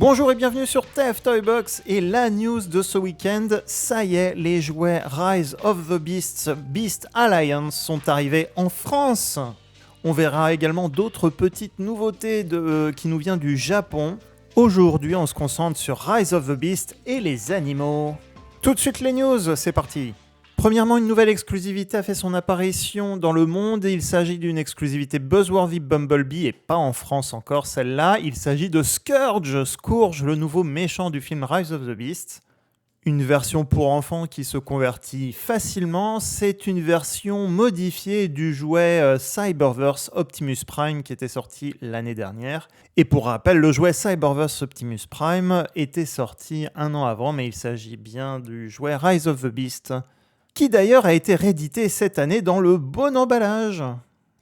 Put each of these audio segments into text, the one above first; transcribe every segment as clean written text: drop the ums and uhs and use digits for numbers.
Bonjour et bienvenue sur TF Toybox et la news de ce week-end, ça y est, les jouets Rise of the Beasts Beast Alliance sont arrivés en France. On verra également d'autres petites nouveautés qui nous viennent du Japon. Aujourd'hui, on se concentre sur Rise of the Beast et les animaux. Tout de suite les news, c'est parti. Premièrement, une nouvelle exclusivité a fait son apparition dans le monde. Il s'agit d'une exclusivité buzzworthy Bumblebee et pas en France encore celle-là. Il s'agit de Scourge, le nouveau méchant du film Rise of the Beast. Une version pour enfants qui se convertit facilement. C'est une version modifiée du jouet Cyberverse Optimus Prime qui était sorti l'année dernière. Et pour rappel, le jouet Cyberverse Optimus Prime était sorti un an avant, mais il s'agit bien du jouet Rise of the Beast, qui d'ailleurs a été réédité cette année dans le bon emballage.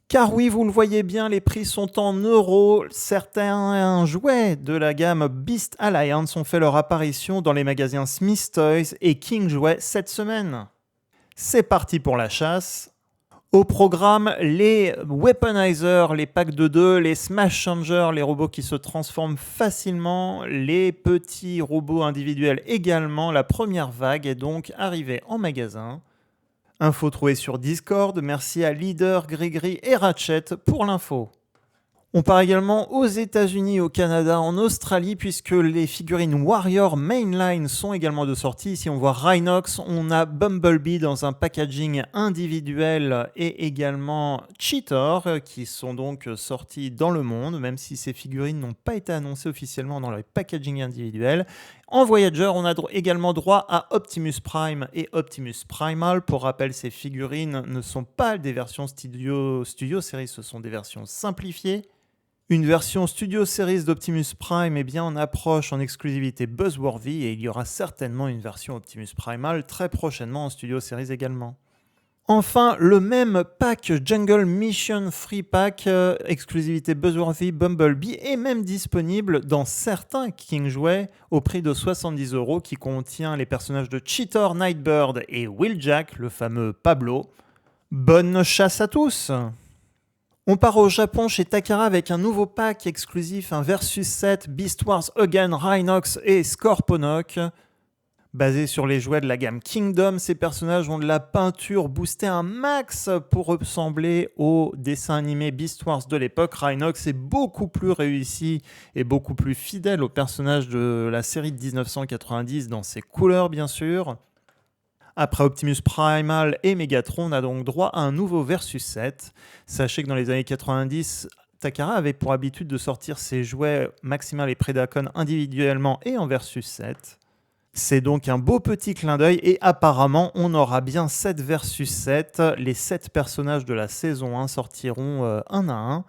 Car oui, vous le voyez bien, les prix sont en euros. Certains jouets de la gamme Beast Alliance ont fait leur apparition dans les magasins Smith Toys et King Jouets cette semaine. C'est parti pour la chasse. Au programme, les Weaponizers, les packs de 2, les Smash Changers, les robots qui se transforment facilement, les petits robots individuels également. La première vague est donc arrivée en magasin. Info trouvée sur Discord, merci à Leader, Grigri et Ratchet pour l'info. On part également aux États-Unis, au Canada, en Australie, puisque les figurines Warrior Mainline sont également de sortie. Ici, on voit Rhinox, on a Bumblebee dans un packaging individuel et également Cheetor, qui sont donc sortis dans le monde, même si ces figurines n'ont pas été annoncées officiellement dans le packaging individuel. En Voyager, on a également droit à Optimus Prime et Optimus Primal. Pour rappel, ces figurines ne sont pas des versions Studio Series, ce sont des versions simplifiées. Une version Studio Series d'Optimus Prime est bien en approche en exclusivité buzzworthy et il y aura certainement une version Optimus Primal très prochainement en Studio Series également. Enfin, le même pack Jungle Mission Free Pack, exclusivité buzzworthy Bumblebee, est même disponible dans certains King Jouets au prix de 70€, qui contient les personnages de Cheetor, Nightbird et Wheeljack, le fameux Pablo. Bonne chasse à tous! On part au Japon chez Takara avec un nouveau pack exclusif, un Versus 7 Beast Wars Again, Rhinox et Scorponok. Basé sur les jouets de la gamme Kingdom, ces personnages ont de la peinture boostée un max pour ressembler au dessin animé Beast Wars de l'époque. Rhinox est beaucoup plus réussi et beaucoup plus fidèle au personnage de la série de 1990 dans ses couleurs bien sûr. Après Optimus Primal et Megatron, on a donc droit à un nouveau Versus 7. Sachez que dans les années 90, Takara avait pour habitude de sortir ses jouets Maximal et Predacon individuellement et en Versus 7. C'est donc un beau petit clin d'œil et apparemment on aura bien 7 Versus 7. Les 7 personnages de la saison 1 sortiront un à un.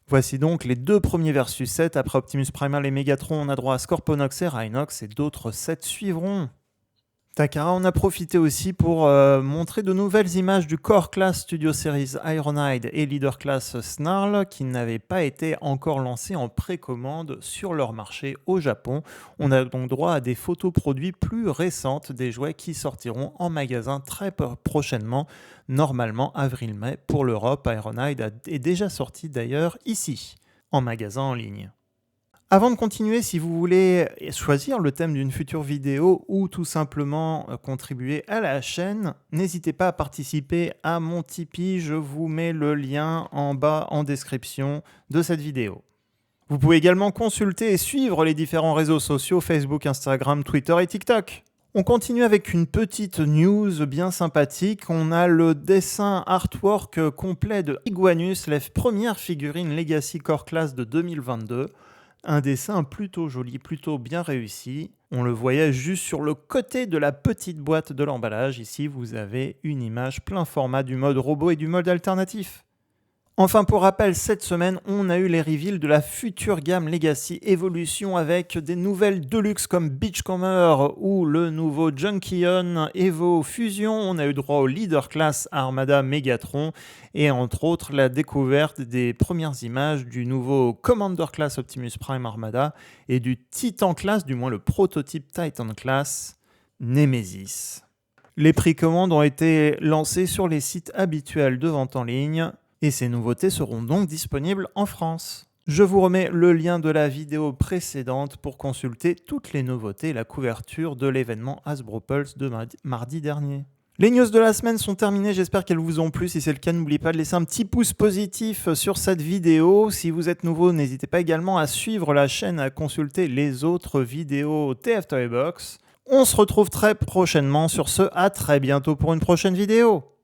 Voici donc les deux premiers Versus 7. Après Optimus Primal et Megatron, on a droit à Scorponox et Rhinox et d'autres 7 suivront. Takara en a profité aussi pour montrer de nouvelles images du Core Class Studio Series Ironhide et Leader Class Snarl qui n'avaient pas été encore lancés en précommande sur leur marché au Japon. On a donc droit à des photos produits plus récentes des jouets qui sortiront en magasin très prochainement, normalement avril-mai pour l'Europe. Ironhide est déjà sorti d'ailleurs ici, en magasin en ligne. Avant de continuer, si vous voulez choisir le thème d'une future vidéo ou tout simplement contribuer à la chaîne, n'hésitez pas à participer à mon Tipeee, je vous mets le lien en bas en description de cette vidéo. Vous pouvez également consulter et suivre les différents réseaux sociaux Facebook, Instagram, Twitter et TikTok. On continue avec une petite news bien sympathique. On a le dessin artwork complet de Iguanus, la première figurine Legacy Core Class de 2022. Un dessin plutôt joli, plutôt bien réussi. On le voyait juste sur le côté de la petite boîte de l'emballage. Ici, vous avez une image plein format du mode robot et du mode alternatif. Enfin, pour rappel, cette semaine, on a eu les reveals de la future gamme Legacy Evolution avec des nouvelles Deluxe comme Beachcomber ou le nouveau Junkion Evo Fusion. On a eu droit au Leader Class Armada Megatron et entre autres la découverte des premières images du nouveau Commander Class Optimus Prime Armada et du Titan Class, du moins le prototype Titan Class Nemesis. Les précommandes ont été lancées sur les sites habituels de vente en ligne. Et ces nouveautés seront donc disponibles en France. Je vous remets le lien de la vidéo précédente pour consulter toutes les nouveautés et la couverture de l'événement Hasbro Pulse de mardi dernier. Les news de la semaine sont terminées, j'espère qu'elles vous ont plu. Si c'est le cas, n'oubliez pas de laisser un petit pouce positif sur cette vidéo. Si vous êtes nouveau, n'hésitez pas également à suivre la chaîne, à consulter les autres vidéos TF Toy Box. On se retrouve très prochainement. Sur ce, à très bientôt pour une prochaine vidéo.